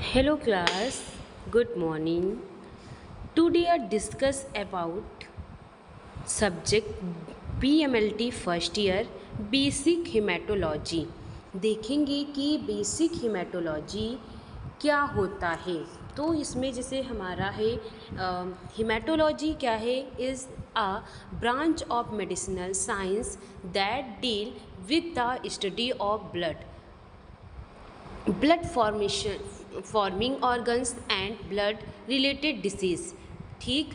Hello class, good morning. Today I discuss about subject BMLT first year basic haematology. देखेंगे कि basic haematology क्या होता है। तो इसमें जैसे हमारा है हेमेटोलॉजी क्या है, is a branch of medicinal science that deal with the study of blood forming organs and blood related disease. ठीक,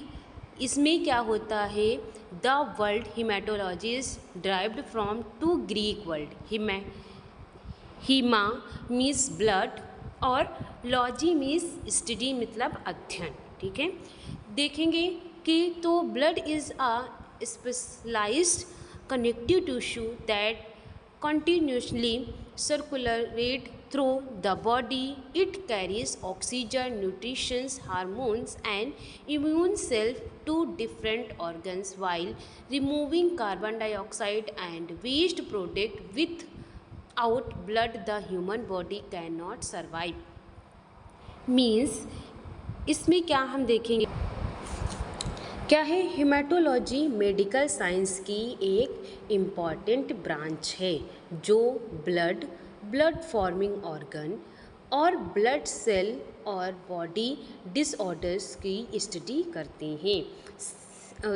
इसमें क्या होता है, the world haematology is derived from to Greek world haema means blood और logy means study मतलब अध्ययन। ठीक है, देखेंगे कि तो blood is a specialised connective tissue that continuously circulate through the body. It carries oxygen, nutrition, hormones, and immune cells to different organs while removing carbon dioxide and waste product. Without blood, the human body cannot survive. Means इसमें क्या हम देखेंगे, क्या है, haematology medical science की एक important branch है जो ब्लड फॉर्मिंग ऑर्गन और ब्लड सेल और बॉडी डिसऑर्डर्स की स्टडी करते हैं।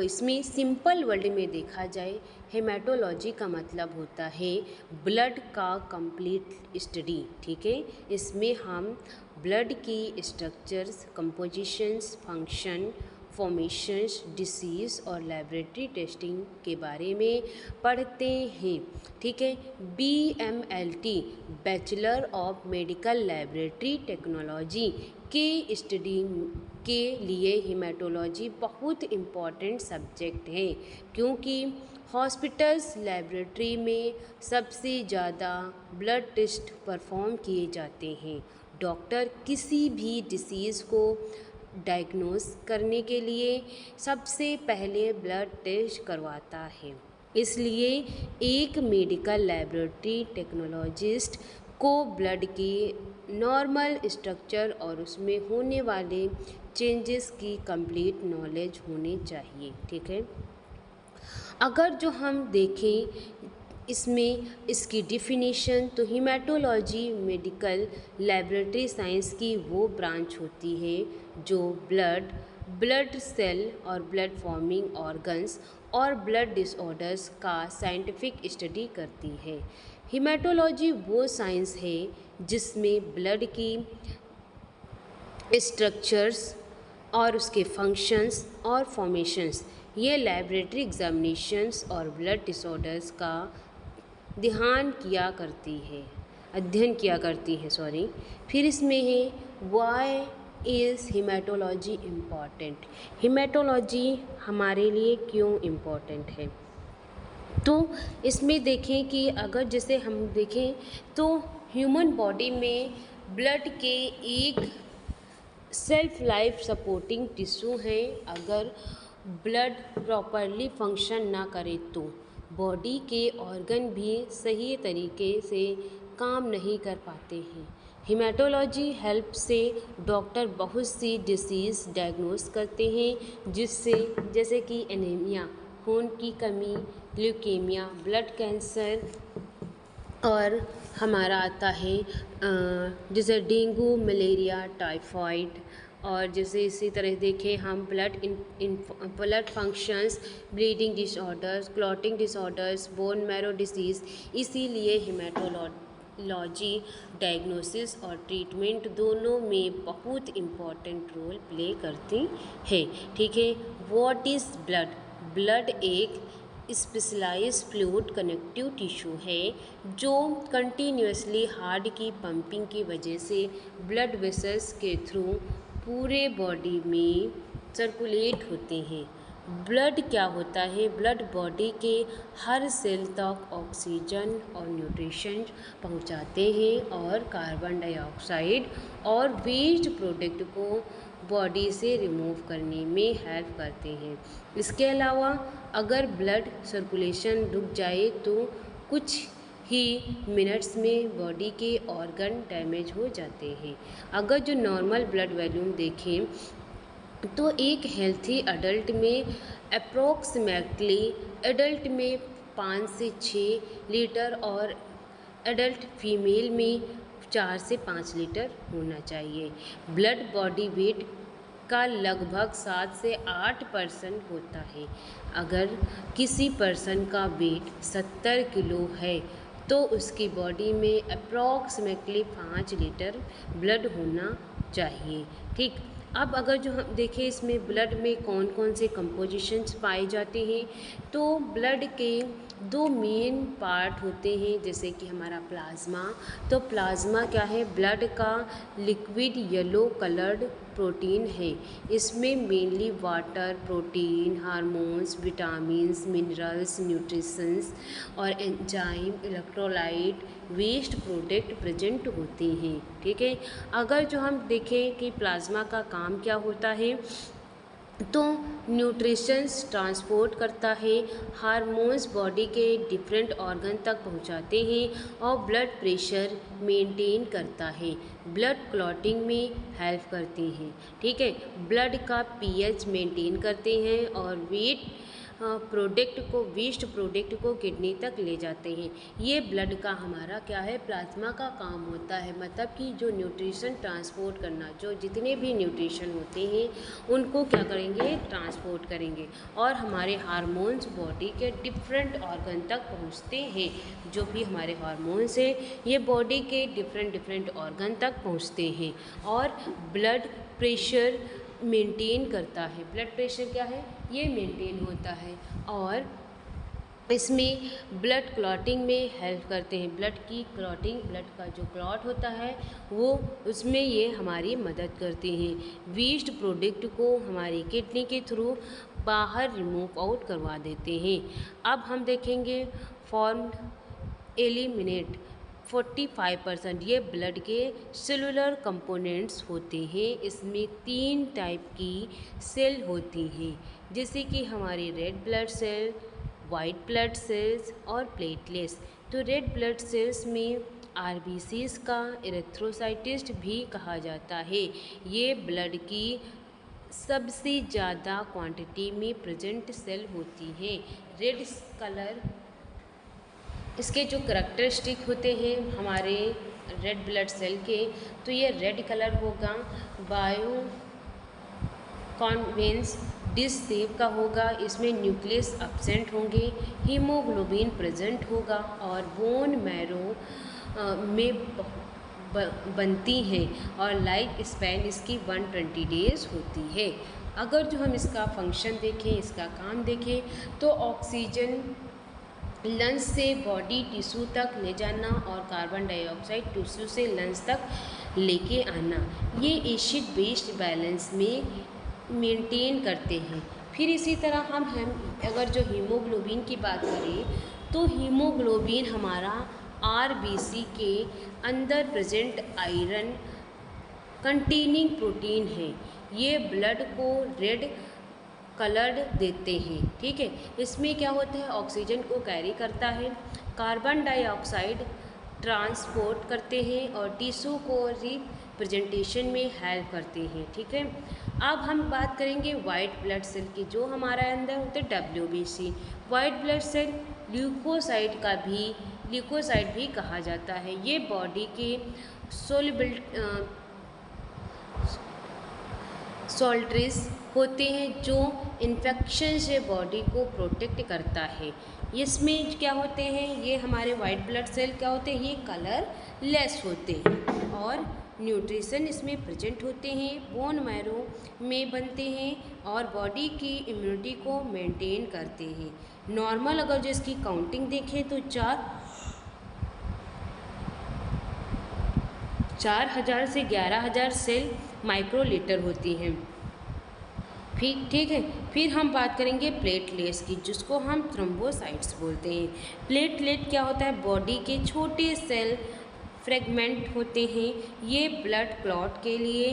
इसमें सिंपल वर्ड में देखा जाए, हेमेटोलॉजी का मतलब होता है ब्लड का कंप्लीट स्टडी। ठीक है, इसमें हम ब्लड की structures, compositions, function, formations, disease और लेबोरेटरी टेस्टिंग के बारे में पढ़ते हैं। ठीक है, BMLT bachelor of medical laboratory technology के स्टडी के लिए हेमेटोलॉजी बहुत इम्पॉर्टेंट सब्जेक्ट है, क्योंकि हॉस्पिटल्स लेबोरेटरी में सबसे ज़्यादा ब्लड टेस्ट परफॉर्म किए जाते हैं। डॉक्टर किसी भी डिसीज़ को डायग्नोस करने के लिए सबसे पहले ब्लड टेस्ट करवाता है। इसलिए एक मेडिकल लेबोरेटरी टेक्नोलॉजिस्ट को ब्लड की नॉर्मल स्ट्रक्चर और उसमें होने वाले चेंजेस की कंप्लीट नॉलेज होनी चाहिए। ठीक है, अगर जो हम देखें इसमें इसकी डिफिनीशन, तो हेमेटोलॉजी मेडिकल लेबोरेटरी साइंस की वो ब्रांच होती है जो ब्लड सेल और ब्लड फॉर्मिंग ऑर्गन्स और ब्लड डिसऑर्डर्स का साइंटिफिक स्टडी करती है। हेमेटोलॉजी वो साइंस है जिसमें ब्लड की स्ट्रक्चर्स और उसके फंक्शंस और फॉर्मेशंस, ये लेबोरेटरी एग्जामिनेशंस और ब्लड डिसऑर्डर्स का अध्ययन किया करती है। फिर इसमें है why is haematology important. Haematology हमारे लिए क्यों इम्पॉर्टेंट है, तो इसमें देखें कि अगर जैसे हम देखें तो ह्यूमन बॉडी में ब्लड के एक सेल्फ लाइफ सपोर्टिंग टिश्यू है। अगर ब्लड प्रॉपरली फंक्शन ना करे तो बॉडी के ऑर्गन भी सही तरीके से काम नहीं कर पाते हैं। हेमेटोलॉजी हेल्प से डॉक्टर बहुत सी डिसीज़ डायग्नोस करते हैं, जैसे कि एनीमिया, खून की कमी, ल्यूकेमिया, ब्लड कैंसर, और हमारा आता है जैसे डेंगू, मलेरिया, टाइफाइड। और जैसे इसी तरह देखें हम blood functions, bleeding disorders, clotting disorders, bone marrow disease. इसीलिए हेमेटोलॉजी डायग्नोसिस और ट्रीटमेंट दोनों में बहुत इम्पॉर्टेंट रोल प्ले करती है। ठीक है, व्हाट इज़ ब्लड? ब्लड एक स्पेशलाइज फ्लूइड कनेक्टिव टिश्यू है जो कंटिन्यूसली हार्ट की पंपिंग की वजह से ब्लड वेसल्स के थ्रू पूरे बॉडी में सर्कुलेट होते हैं। ब्लड क्या होता है? ब्लड बॉडी के हर सेल तक ऑक्सीजन और न्यूट्रिशन पहुंचाते हैं और कार्बन डाइऑक्साइड और वेस्ट प्रोडक्ट को बॉडी से रिमूव करने में हेल्प करते हैं। इसके अलावा अगर ब्लड सर्कुलेशन रुक जाए तो कुछ ही मिनट्स में बॉडी के ऑर्गन डैमेज हो जाते हैं। अगर जो नॉर्मल ब्लड वॉल्यूम देखें तो एक हेल्थी अडल्ट में अप्रोक्सीमेटली एडल्ट में 5 से 6 लीटर और एडल्ट फीमेल में 4 से 5 लीटर होना चाहिए। ब्लड बॉडी वेट का लगभग 7 से 8% होता है। अगर किसी पर्सन का वेट 70 किलो है तो उसकी बॉडी में अप्रॉक्सीमेटली 5 लीटर ब्लड होना चाहिए। ठीक, अब अगर जो हम देखें इसमें ब्लड में कौन कौन से कंपोजिशंस पाए जाते हैं, तो ब्लड के 2 मेन पार्ट होते हैं, जैसे कि हमारा प्लाज्मा। तो प्लाज्मा क्या है? ब्लड का लिक्विड येलो कलर्ड प्रोटीन है। इसमें mainly water, protein, hormones, vitamins, minerals, nutritions और enzyme, electrolyte, waste product present होते हैं। ठीक है, अगर जो हम देखें कि प्लाज्मा का काम क्या होता है, तो न्यूट्रिशंस ट्रांसपोर्ट करता है, हार्मोन्स बॉडी के डिफरेंट ऑर्गन तक पहुंचाते हैं और ब्लड प्रेशर मेंटेन करता है, ब्लड क्लॉटिंग में हेल्प करते हैं। ठीक है, ब्लड का पीएच मेंटेन करते हैं और वेस्ट प्रोडक्ट को किडनी तक ले जाते हैं। ये ब्लड का हमारा क्या है? प्लाज्मा का काम होता है। मतलब कि जो न्यूट्रिशन ट्रांसपोर्ट करना, जो जितने भी न्यूट्रिशन होते हैं उनको क्या करेंगे? ट्रांसपोर्ट करेंगे। और हमारे हार्मोन्स बॉडी के डिफरेंट ऑर्गन तक पहुंचते हैं। जो भी हमारे हार्मोन्स हैं ये बॉडी के डिफरेंट ऑर्गन तक पहुंचते हैं और ब्लड प्रेशर मेंटेन करता है। ब्लड प्रेशर क्या है? ये मेंटेन होता है और इसमें ब्लड क्लॉटिंग में हेल्प करते हैं। ब्लड की क्लॉटिंग, ब्लड का जो क्लॉट होता है वो उसमें ये हमारी मदद करते हैं। वेस्ट प्रोडक्ट को हमारी किडनी के थ्रू बाहर रिमूव आउट करवा देते हैं। अब हम देखेंगे फॉर्म्ड एलिमिनेट 45%। ये ब्लड के सेलुलर कंपोनेंट्स होते हैं। इसमें 3 टाइप की सेल होती हैं, जैसे कि हमारी red blood cell, white blood cells और प्लेटलेट्स। तो रेड ब्लड सेल्स में आरबीसीज का एरिथ्रोसाइटिस्ट भी कहा जाता है। ये ब्लड की सबसे ज़्यादा क्वांटिटी में प्रेजेंट सेल होती है। रेड कलर, इसके जो करैक्टरिस्टिक होते हैं हमारे रेड ब्लड सेल के, तो ये रेड कलर होगा, बायो कॉन्वेंस डिश शेप का होगा, इसमें न्यूक्लियस एब्सेंट होंगे, हीमोग्लोबिन प्रेजेंट होगा और बोन मैरो में बनती हैं और लाइफ स्पैन इसकी 120 डेज होती है। अगर जो हम इसका फंक्शन देखें, इसका काम देखें, तो ऑक्सीजन लंग्स से बॉडी टिश्यू तक ले जाना और कार्बन डाइऑक्साइड टिश्यू से लंग्स तक लेके आना, ये एसिड बेस्ड बैलेंस में मेंटेन करते हैं। फिर इसी तरह हम अगर जो हीमोग्लोबिन की बात करें, तो हीमोग्लोबिन हमारा आरबीसी के अंदर प्रेजेंट आयरन कंटेनिंग प्रोटीन है। ये ब्लड को रेड कलर्ड देते हैं। ठीक है, इसमें क्या होता है? ऑक्सीजन को कैरी करता है, कार्बन डाइऑक्साइड ट्रांसपोर्ट करते हैं और टिश्यू को रिप्रेजेंटेशन में हेल्प करते हैं। ठीक है, अब हम बात करेंगे वाइट ब्लड सेल की, जो हमारे अंदर होते हैं WBC। White blood cell leukocyte भी कहा जाता है। ये बॉडी के सोल्ट्रेस होते हैं जो इन्फेक्शन से बॉडी को प्रोटेक्ट करता है। इसमें क्या होते हैं? ये हमारे वाइट ब्लड सेल क्या होते हैं? ये कलरलेस होते हैं और न्यूट्रिशन इसमें प्रेजेंट होते हैं, बोन मैरो में बनते हैं और बॉडी की इम्यूनिटी को मेंटेन करते हैं। नॉर्मल अगर जो इसकी काउंटिंग देखें तो 4000 से 11000 सेल माइक्रोलीटर होती हैं। ठीक है, फिर हम बात करेंगे प्लेटलेट्स की, जिसको हम थ्रोम्बोसाइट्स बोलते हैं। प्लेटलेट क्या होता है? बॉडी के छोटे सेल फ्रेगमेंट होते हैं। ये ब्लड क्लॉट के लिए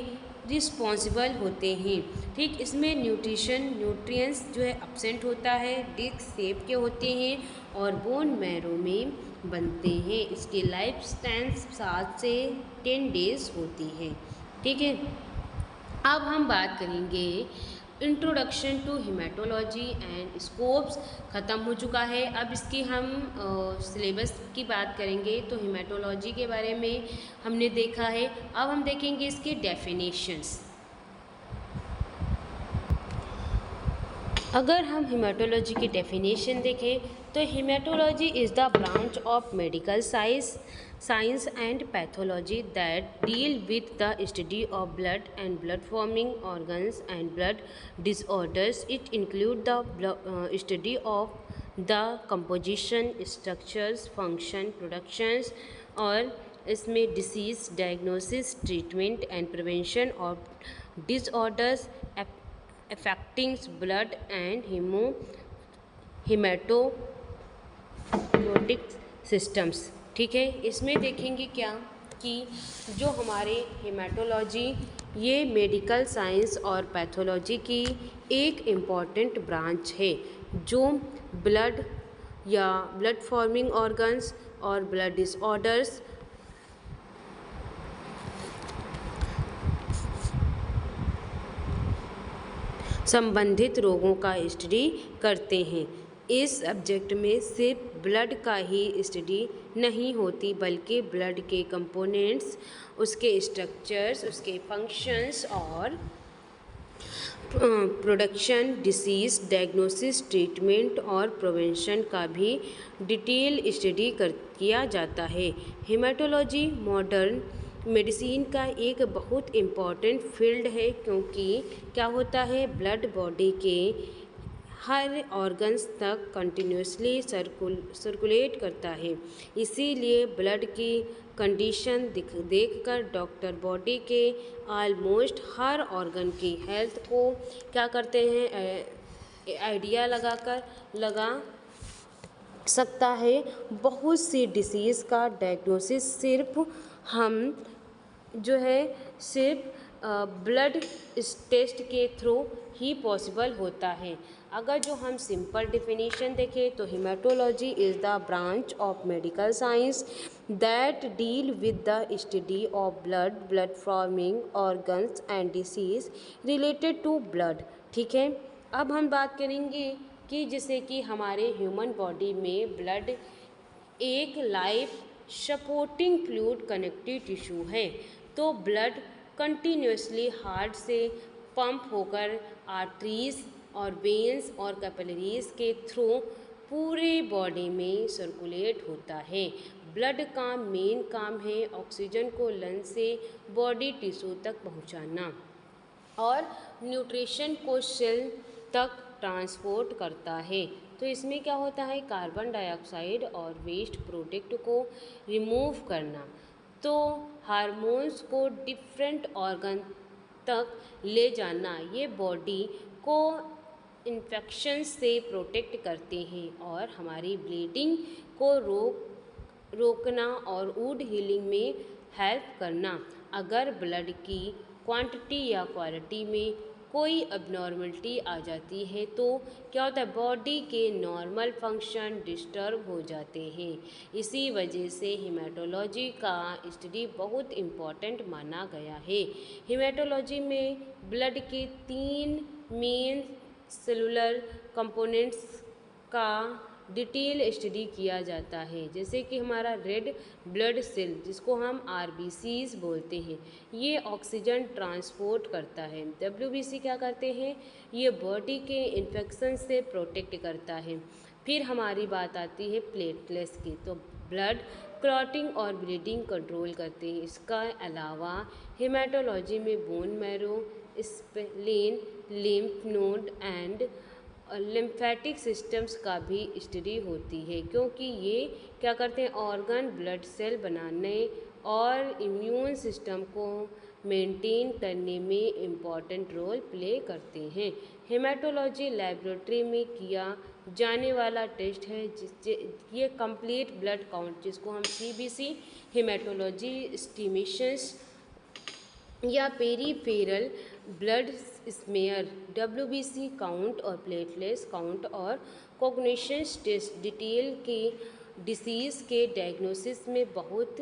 रिस्पॉन्सिबल होते हैं। ठीक, इसमें न्यूट्रिएंट्स जो है एब्सेंट होता है, डिस्क शेप के होते हैं और बोन मैरो में बनते हैं। इसकी लाइफ स्पैन 7 से 10 डेज होती है। ठीक है, अब हम बात करेंगे introduction to haematology and scopes. ख़त्म हो चुका है। अब इसकी हम सिलेबस की बात करेंगे। तो हेमाटोलॉजी के बारे में हमने देखा है। अब हम देखेंगे इसके डेफिनेशंस। अगर हम हेमाटोलॉजी की डेफिनेशन देखें तो haematology is the branch of medical science and pathology that deal with the study of blood and blood forming organs and blood disorders. It include the study of the composition, structures, function, productions और इसमें disease diagnosis, treatment and prevention of disorders affecting blood and haematopoietic systems. ठीक है, इसमें देखेंगे क्या कि जो हमारे हेमाटोलॉजी ये मेडिकल साइंस और पैथोलॉजी की एक इम्पॉर्टेंट ब्रांच है जो ब्लड या ब्लड फॉर्मिंग ऑर्गन्स और ब्लड डिसऑर्डर्स संबंधित रोगों का स्टडी करते हैं। इस सब्जेक्ट में सिर्फ ब्लड का ही स्टडी नहीं होती बल्कि ब्लड के कंपोनेंट्स, उसके स्ट्रक्चर्स, उसके फंक्शंस और प्रोडक्शन, डिसीज़ डायग्नोसिस, ट्रीटमेंट और प्रिवेंशन का भी डिटेल स्टडी किया जाता है। हेमाटोलॉजी मॉडर्न मेडिसिन का एक बहुत इम्पॉर्टेंट फील्ड है क्योंकि क्या होता है, ब्लड बॉडी के हर ऑर्गन्स तक कंटिन्यूसली सर्कुलेट करता है। इसीलिए ब्लड की कंडीशन देखकर डॉक्टर बॉडी के ऑलमोस्ट हर ऑर्गन की हेल्थ को क्या करते हैं, आइडिया लगा सकता है। बहुत सी डिसीज़ का डायग्नोसिस सिर्फ ब्लड टेस्ट के थ्रू ही पॉसिबल होता है। अगर जो हम सिंपल डेफिनेशन देखें तो haematology is the branch of medical science that deal with the study of blood, blood forming organs and disease related to blood. ठीक है, अब हम बात करेंगे कि जैसे कि हमारे ह्यूमन बॉडी में ब्लड एक life supporting fluid connective tissue है। तो ब्लड कंटिन्यूसली हार्ट से पंप होकर आर्टरीज और वेन्स और कैपिलरीज के थ्रू पूरे बॉडी में सर्कुलेट होता है। ब्लड का मेन काम है ऑक्सीजन को लंग्स से बॉडी टिश्यू तक पहुंचाना और न्यूट्रिशन को सेल तक ट्रांसपोर्ट करता है। तो इसमें क्या होता है, कार्बन डाइऑक्साइड और वेस्ट प्रोडक्ट को रिमूव करना, तो हार्मोन्स को डिफरेंट ऑर्गन तक ले जाना, ये बॉडी को इन्फेक्शन से प्रोटेक्ट करते हैं और हमारी ब्लीडिंग को रोकना और वुंड हीलिंग में हेल्प करना। अगर ब्लड की क्वांटिटी या क्वालिटी में कोई अबनॉर्मलिटी आ जाती है तो क्या होता है, बॉडी के नॉर्मल फंक्शन डिस्टर्ब हो जाते हैं। इसी वजह से हेमाटोलॉजी का स्टडी बहुत इम्पॉर्टेंट माना गया है। हेमाटोलॉजी में ब्लड के 3 मेन सेलुलर कंपोनेंट्स का डिटेल स्टडी किया जाता है। जैसे कि हमारा रेड ब्लड सेल जिसको हम आरबीसीज बोलते हैं, ये ऑक्सीजन ट्रांसपोर्ट करता है। डब्ल्यूबीसी क्या करते हैं, ये बॉडी के इन्फेक्शन से प्रोटेक्ट करता है। फिर हमारी बात आती है प्लेटलेट्स की, तो ब्लड क्लॉटिंग और ब्लीडिंग कंट्रोल करते हैं। इसका अलावा हेमाटोलॉजी में bone marrow, spleen, lymph node and lymphatic systems का भी स्टडी होती है क्योंकि ये क्या करते हैं, ऑर्गन ब्लड सेल बनाने और इम्यून सिस्टम को मेंटेन करने में इम्पॉर्टेंट रोल प्ले करते हैं। हेमाटोलॉजी लेबोरेटरी में किया जाने वाला टेस्ट है ये कंप्लीट ब्लड काउंट, जिसको हम सीबीसी हेमाटोलॉजी एस्टिमेशंस या peripheral blood smear, WBC count और प्लेटलेट्स काउंट और कॉग्निशन टेस्ट डिटेल के डिसीज़ के डायग्नोसिस में बहुत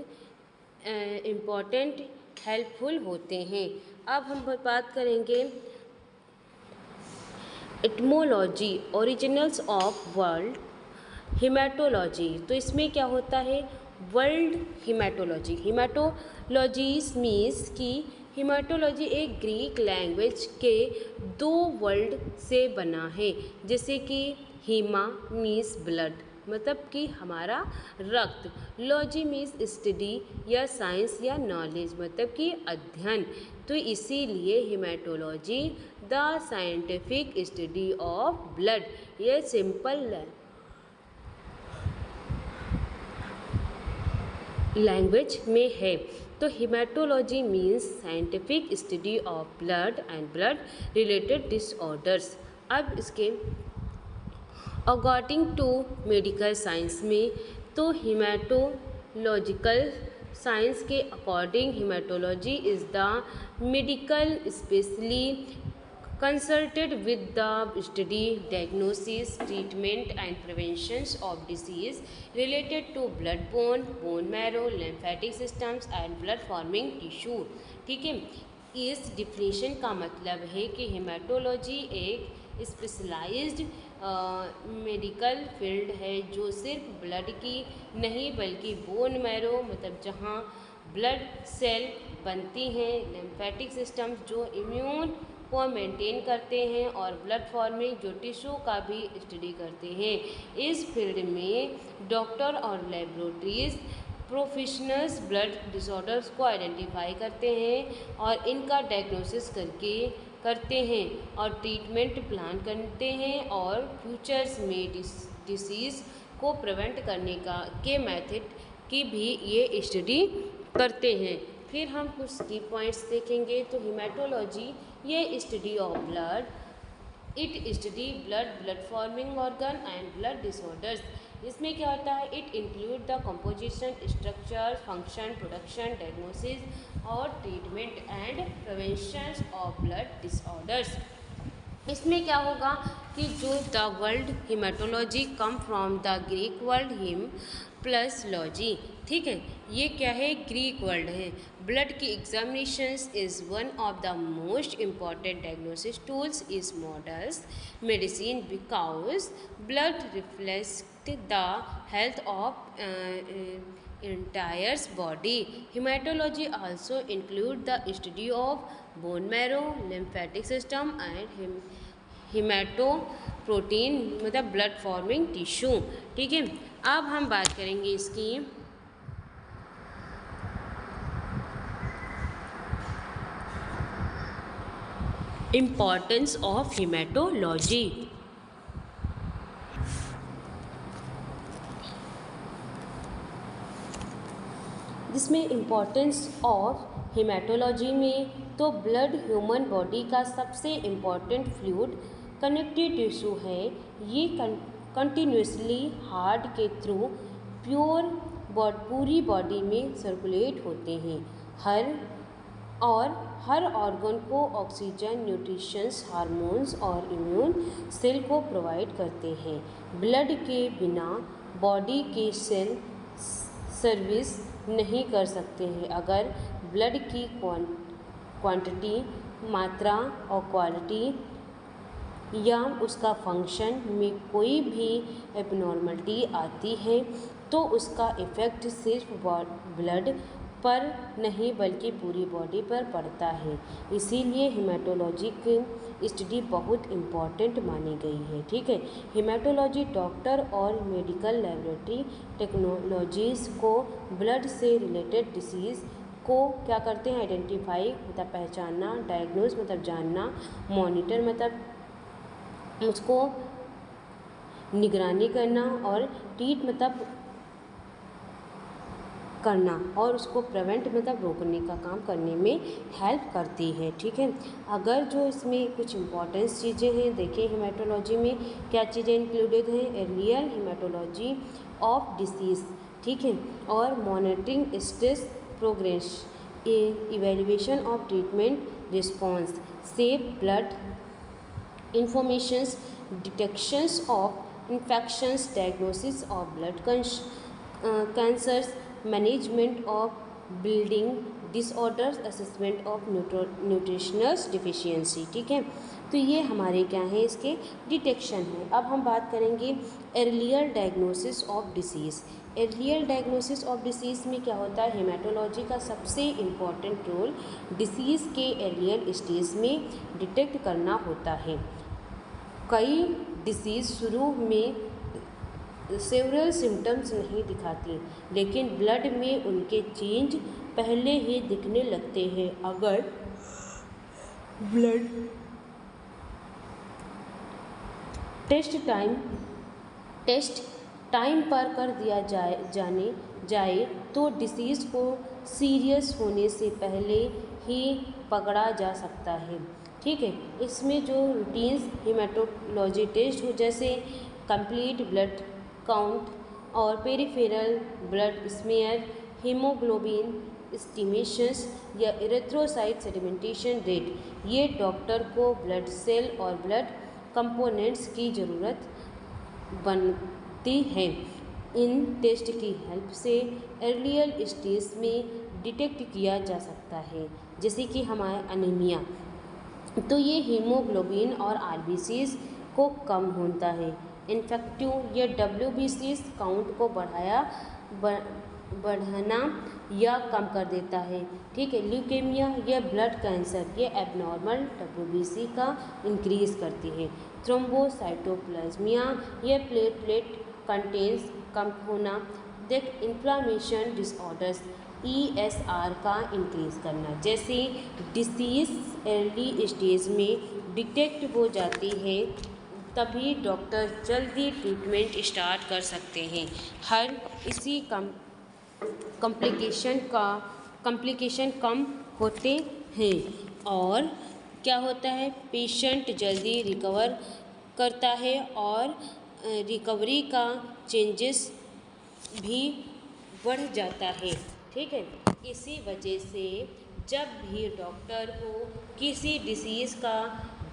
इम्पॉर्टेंट हेल्पफुल होते हैं। अब हम बात करेंगे etymology originals of world haematology. तो इसमें क्या होता है, वर्ल्ड हिमेटोलॉजी। हिमेटोलॉजीज मीन्स कि हिमेटोलॉजी एक ग्रीक लैंग्वेज के दो वर्ड से बना है, जैसे कि हीमा मीन्स ब्लड, मतलब कि हमारा रक्त, लॉजी मीन्स स्टडी या साइंस या नॉलेज, मतलब कि अध्ययन। तो इसीलिए haematology the scientific study of blood, ये सिंपल लैंग्वेज में है। तो haematology means scientific study of blood and blood related disorders. अब इसके अकॉर्डिंग टू मेडिकल साइंस में, तो हिमेटोलॉजिकल साइंस के according haematology is the medical specially consulted with the study, diagnosis, treatment and preventions of disease related to blood-borne, bone marrow, lymphatic systems and blood forming tissue। ठीक है, इस definition का मतलब है कि हेमाटोलॉजी एक specialised medical field है जो सिर्फ ब्लड की नहीं बल्कि बोन मैरो, मतलब जहाँ ब्लड सेल बनती हैं, लिम्फेटिक सिस्टम्स जो इम्यून को मेंटेन करते हैं और ब्लड फॉर्मिंग जो टिश्यू का भी स्टडी करते हैं। इस फील्ड में डॉक्टर और लेबोरेटरीज प्रोफेशनल्स ब्लड डिसऑर्डर्स को आइडेंटिफाई करते हैं और इनका डायग्नोसिस करते हैं और ट्रीटमेंट प्लान करते हैं और फ्यूचर्स में डिसीज़ को प्रिवेंट करने के मेथड की भी ये स्टडी करते हैं। फिर हम कुछ की पॉइंट्स देखेंगे। तो हिमेटोलॉजी ये study of blood, it study blood forming organ and blood disorders. इसमें क्या होता है, it include the composition, structure, function, production, diagnosis और treatment and prevention of blood disorders. इसमें क्या होगा कि जो the world haematology come from the Greek world haem plus logy. ठीक है, ये क्या है, ग्रीक वर्ड है। ब्लड की examinations is one of the most important diagnosis tools is मॉडर्स medicine because blood reflect the health of entire body। Hematology also include the study of bone marrow, lymphatic system and हेमाटोप्रोटीन, मतलब blood forming tissue. ठीक है, अब हम बात करेंगे इसकी importance of haematology. जिसमें importance of haematology में, तो ब्लड ह्यूमन बॉडी का सबसे इम्पॉर्टेंट फ्लूइड कनेक्टिव टिश्यू है। ये कंटिन्यूसली हार्ट के थ्रू पूरी बॉडी में सर्कुलेट होते हैं। हर ऑर्गन को ऑक्सीजन, न्यूट्रिशंस, हार्मोन्स और इम्यून सेल को प्रोवाइड करते हैं। ब्लड के बिना बॉडी के सेल सर्विस नहीं कर सकते हैं। अगर ब्लड की क्वांटिटी, मात्रा और क्वालिटी या उसका फंक्शन में कोई भी एबनॉर्मलिटी आती है तो उसका इफ़ेक्ट सिर्फ ब्लड पर नहीं बल्कि पूरी बॉडी पर पड़ता है। इसीलिए हेमाटोलॉजी की स्टडी बहुत इम्पॉर्टेंट मानी गई है। ठीक है, हेमाटोलॉजी डॉक्टर और मेडिकल लेबोरेटरी टेक्नोलॉजीज़ को ब्लड से रिलेटेड डिसीज़ को क्या करते हैं, आइडेंटिफाई मतलब पहचानना, डायग्नोज मतलब जानना, मॉनिटर मतलब उसको निगरानी करना और ट्रीट मतलब करना और उसको प्रिवेंट मतलब रोकने का काम करने में हेल्प करती है। ठीक है, अगर जो इसमें कुछ इम्पॉर्टेंस चीज़ें हैं देखें हेमाटोलॉजी में क्या चीज़ें इंक्लूडेड हैं, एर्लियर हेमाटोलॉजी ऑफ डिसीज़। ठीक है, और monitoring stress progress, evaluation of treatment response, safe blood informations, detections of infections, diagnosis of blood cancers, management of bleeding disorders, assessment of nutritional deficiency. ठीक है, तो ये हमारे क्या हैं, इसके डिटेक्शन है। अब हम बात करेंगे earlier diagnosis of disease. Earlier diagnosis of disease में क्या होता है, हेमाटोलॉजी का सबसे इम्पॉर्टेंट रोल डिसीज़ के अर्लियर स्टेज में डिटेक्ट करना होता है। कई डिसीज़ शुरू में सेवरल सिम्टम्स नहीं दिखाती, लेकिन ब्लड में उनके चेंज पहले ही दिखने लगते हैं। अगर ब्लड टेस्ट टाइम पर कर दिया जाए तो डिसीज़ को सीरियस होने से पहले ही पकड़ा जा सकता है। ठीक है, इसमें जो रूटीन्स हेमाटोलॉजी टेस्ट हो, जैसे कंप्लीट ब्लड काउंट और peripheral blood smear, haemoglobin estimations या इरेथ्रोसाइट सेडिमेंटेशन रेट, ये डॉक्टर को ब्लड सेल और ब्लड कंपोनेंट्स की ज़रूरत बनती है। इन टेस्ट की हेल्प से अर्लियर स्टेज में डिटेक्ट किया जा सकता है, जैसे कि हमारा अनीमिया, तो ये हीमोग्लोबिन और आरबीसीज को कम होता है। इन्फेक्टिव या डब्ल्यूबीसीज काउंट को बढ़ाना या कम कर देता है। ठीक है, ल्यूकेमिया या ब्लड कैंसर, ये एबनॉर्मल डब्ल्यूबीसी का इंक्रीज करती है। थ्रोम्बोसाइटोप्लाज्मिया या प्लेटलेट कंटेंस कम होना, देख इन्फ्लामेशन डिसऑर्डर्स ESR का इंक्रीज करना। जैसे डिसीज़ अर्ली स्टेज में डिटेक्ट हो जाती है, तभी डॉक्टर जल्दी ट्रीटमेंट स्टार्ट कर सकते हैं। हर इसी कॉम्प्लिकेशन कम होते हैं और क्या होता है, पेशेंट जल्दी रिकवर करता है और रिकवरी का चेंजेस भी बढ़ जाता है। ठीक है, इसी वजह से जब भी डॉक्टर को किसी डिसीज़ का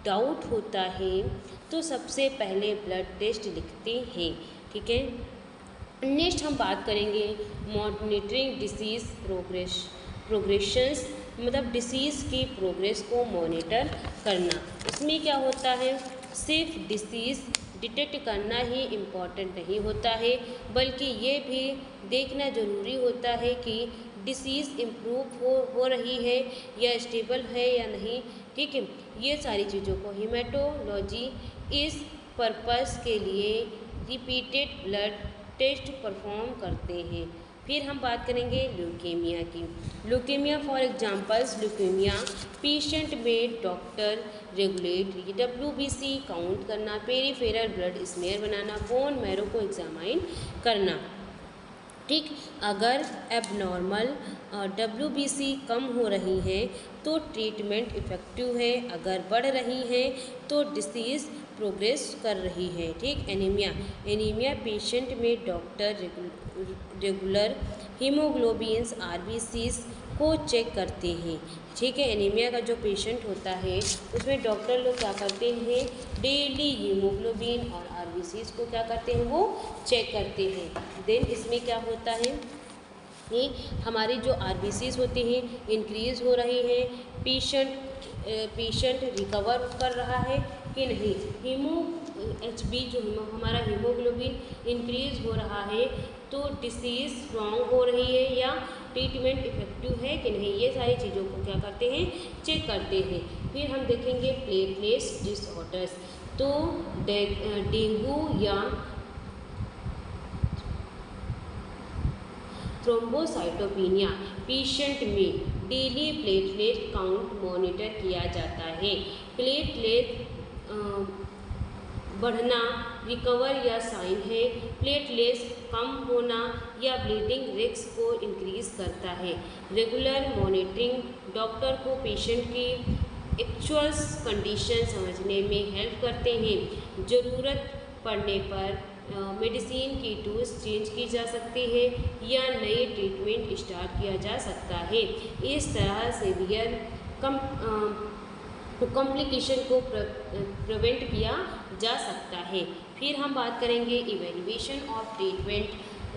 डाउट होता है तो सबसे पहले ब्लड टेस्ट लिखते हैं। ठीक है, नेक्स्ट हम बात करेंगे मॉनिटरिंग डिसीज़ प्रोग्रेशंस, मतलब डिसीज़ की प्रोग्रेस को मॉनिटर करना। इसमें क्या होता है, सिर्फ डिसीज़ डिटेक्ट करना ही इम्पॉर्टेंट नहीं होता है, बल्कि ये भी देखना ज़रूरी होता है कि डिसीज़ इम्प्रूव हो रही है या स्टेबल है या नहीं। ठीक है, ये सारी चीज़ों को हेमाटोलॉजी इस पर्पस के लिए रिपीटेड ब्लड टेस्ट परफॉर्म करते हैं। फिर हम बात करेंगे ल्यूकेमिया की। Leukaemia for examples, leukaemia patient में डॉक्टर रेगुलेट WBC काउंट करना, पेरिफेरल ब्लड स्मेयर बनाना, बोन मैरो को एग्जामाइन करना। ठीक, अगर एबनॉर्मल WBC कम हो रही है तो ट्रीटमेंट इफ़ेक्टिव है, अगर बढ़ रही है तो डिसीज़ प्रोग्रेस कर रही है। ठीक, एनीमिया पेशेंट में डॉक्टर रेगुलर हीमोग्लोबिन्स RBCs को चेक करते हैं। ठीक है, एनीमिया का जो पेशेंट होता है उसमें डॉक्टर लोग क्या करते हैं, डेली हीमोग्लोबिन और RBCs को क्या करते हैं, वो चेक करते हैं। देन इसमें क्या होता है कि हमारी जो RBCs होते हैं इंक्रीज़ हो रही है, पेशेंट रिकवर कर रहा है कि नहीं, HB जो हमारा हीमोग्लोबिन इंक्रीज़ हो रहा है तो डिसीज़ स्ट्रॉन्ग हो रही है या ट्रीटमेंट इफ़ेक्टिव है कि नहीं, ये सारी चीज़ों को क्या करते हैं, चेक करते हैं। फिर हम देखेंगे प्लेटलेट्स डिसऑर्डर्स, तो डेंगू या थ्रोम्बोसाइटोपेनिया पेशेंट में डेली प्लेटलेट काउंट मॉनिटर किया जाता है। प्लेटलेट बढ़ना रिकवर या साइन है, प्लेटलेट्स कम होना या ब्लीडिंग रिस्क को इंक्रीज करता है। रेगुलर मॉनिटरिंग डॉक्टर को पेशेंट की एक्चुअल कंडीशन समझने में हेल्प करते हैं। ज़रूरत पड़ने पर मेडिसिन की डोज चेंज की जा सकती है या नए ट्रीटमेंट स्टार्ट किया जा सकता है। इस तरह सीवियर कॉम्प्लिकेशन को प्रिवेंट किया जा सकता है। फिर हम बात करेंगे evaluation of treatment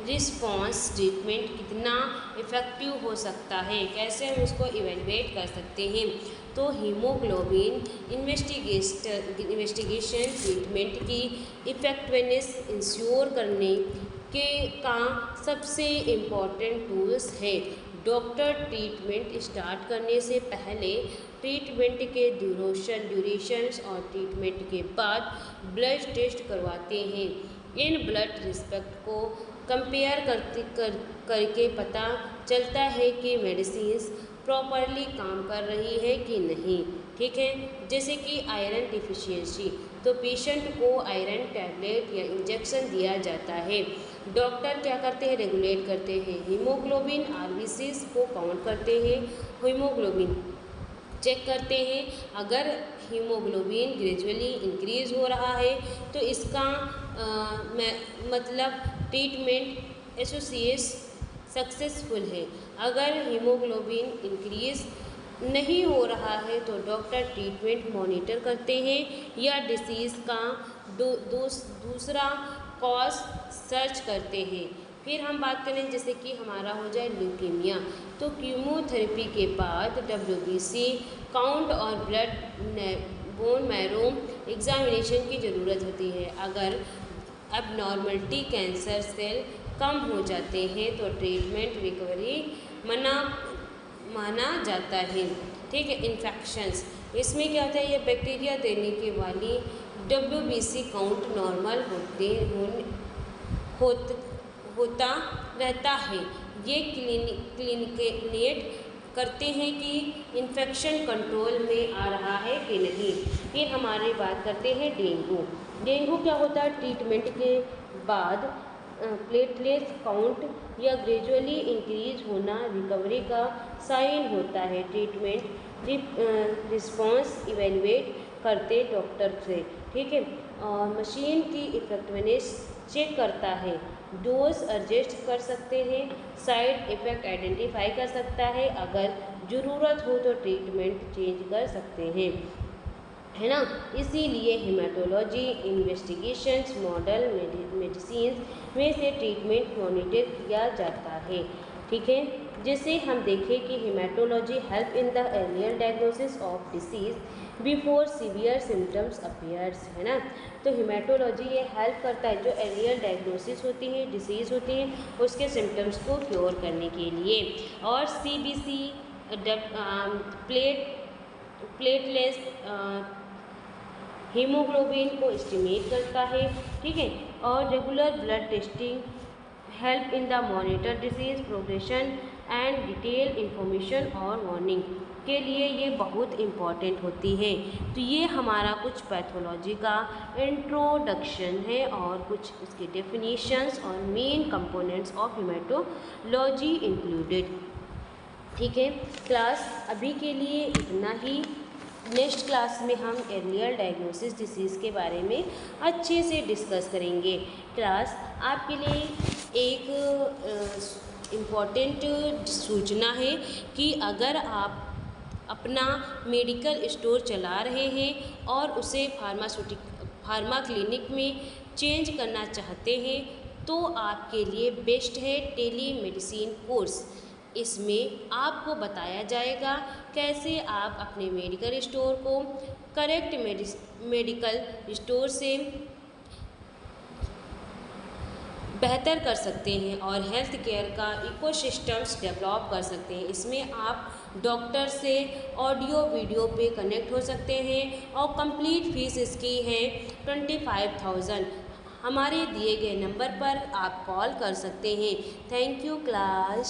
response. Treatment कितना इफ़ेक्टिव हो सकता है, कैसे हम उसको इवेलुएट कर सकते हैं। तो हीमोग्लोबिन इन्वेस्टिगेशन ट्रीटमेंट की इफ़ेक्टिवनेस इंश्योर करने के का सबसे इम्पॉर्टेंट टूल्स है। डॉक्टर ट्रीटमेंट स्टार्ट करने से पहले, ट्रीटमेंट के ड्यूरेशंस और ट्रीटमेंट के बाद ब्लड टेस्ट करवाते हैं। इन ब्लड रिस्पेक्ट को कंपेयर करके पता चलता है कि मेडिसिन्स प्रॉपरली काम कर रही है कि नहीं। ठीक है, जैसे कि आयरन डिफिशियंसी, तो पेशेंट को आयरन टैबलेट या इंजेक्शन दिया जाता है। डॉक्टर क्या करते हैं, रेगुलेट करते हैं। हीमोग्लोबिन आरबीसीज को काउंट करते हैं, हीमोग्लोबिन चेक करते हैं। अगर हीमोग्लोबिन ग्रेजुअली इंक्रीज हो रहा है तो इसका मतलब ट्रीटमेंट एसोसिएट सक्सेसफुल है। अगर हीमोग्लोबिन इंक्रीज नहीं हो रहा है तो डॉक्टर ट्रीटमेंट मॉनिटर करते हैं या डिसीज़ का दूसरा कॉज सर्च करते हैं। फिर हम बात करें जैसे कि हमारा हो जाए ल्यूकीमिया, तो कीमोथेरेपी के बाद WBC काउंट और बोन मैरो एग्जामिनेशन की ज़रूरत होती है। अगर एबनॉर्मलिटी कैंसर सेल कम हो जाते हैं तो ट्रीटमेंट रिकवरी माना जाता है। ठीक है, इन्फेक्शंस, इसमें क्या होता है, ये बैक्टीरिया देने के वाली WBC काउंट नॉर्मल होता रहता है। ये क्लिनिकेट करते हैं कि इन्फेक्शन कंट्रोल में आ रहा है कि नहीं। फिर हमारी बात करते हैं डेंगू। डेंगू क्या होता है, ट्रीटमेंट के बाद प्लेटलेट्स काउंट या ग्रेजुअली इंक्रीज होना रिकवरी का साइन होता है। ट्रीटमेंट रिस्पॉन्स इवेलुएट करते डॉक्टर से। ठीक है, और मशीन की इफेक्टिवनेस चेक करता है, डोज एडजस्ट कर सकते हैं, साइड इफ़ेक्ट आइडेंटिफाई कर सकता है, अगर ज़रूरत हो तो ट्रीटमेंट चेंज कर सकते हैं, है ना। इसीलिए हेमाटोलॉजी इन्वेस्टिगेशंस मॉडल मेडिसिन में से ट्रीटमेंट मॉनिटर किया जाता है। ठीक है, जैसे हम देखें कि haematology help in the earlier diagnosis of disease before severe symptoms appears, है ना। तो हेमाटोलॉजी ये हेल्प करता है जो अर्लियर डायग्नोसिस होती है, डिसीज़ होती है, उसके सिम्टम्स को क्योर करने के लिए। और CBC प्लेटलेट्स हीमोग्लोबिन को एस्टिमेट करता है। ठीक है, और regular blood testing help in the monitor disease progression and detail information और वार्निंग के लिए ये बहुत इम्पॉर्टेंट होती है। तो ये हमारा कुछ पैथोलॉजी का इंट्रोडक्शन है और कुछ उसके डेफिनेशंस और main components of haematology included. ठीक है, क्लास अभी के लिए इतना ही। नेक्स्ट क्लास में हम अर्लियर डायग्नोसिस डिसीज़ के बारे में अच्छे से डिस्कस करेंगे। क्लास आपके लिए एक इम्पॉर्टेंट सूचना है कि अगर आप अपना मेडिकल स्टोर चला रहे हैं और उसे फार्मा क्लिनिक में चेंज करना चाहते हैं तो आपके लिए बेस्ट है टेली मेडिसिन कोर्स। इसमें आपको बताया जाएगा कैसे आप अपने मेडिकल स्टोर को करेक्ट मेडिकल स्टोर से बेहतर कर सकते हैं और हेल्थ केयर का इकोसिस्टम्स डेवलप कर सकते हैं। इसमें आप डॉक्टर से ऑडियो वीडियो पे कनेक्ट हो सकते हैं और कंप्लीट फीस इसकी है 25,000। हमारे दिए गए नंबर पर आप कॉल कर सकते हैं। Thank you class.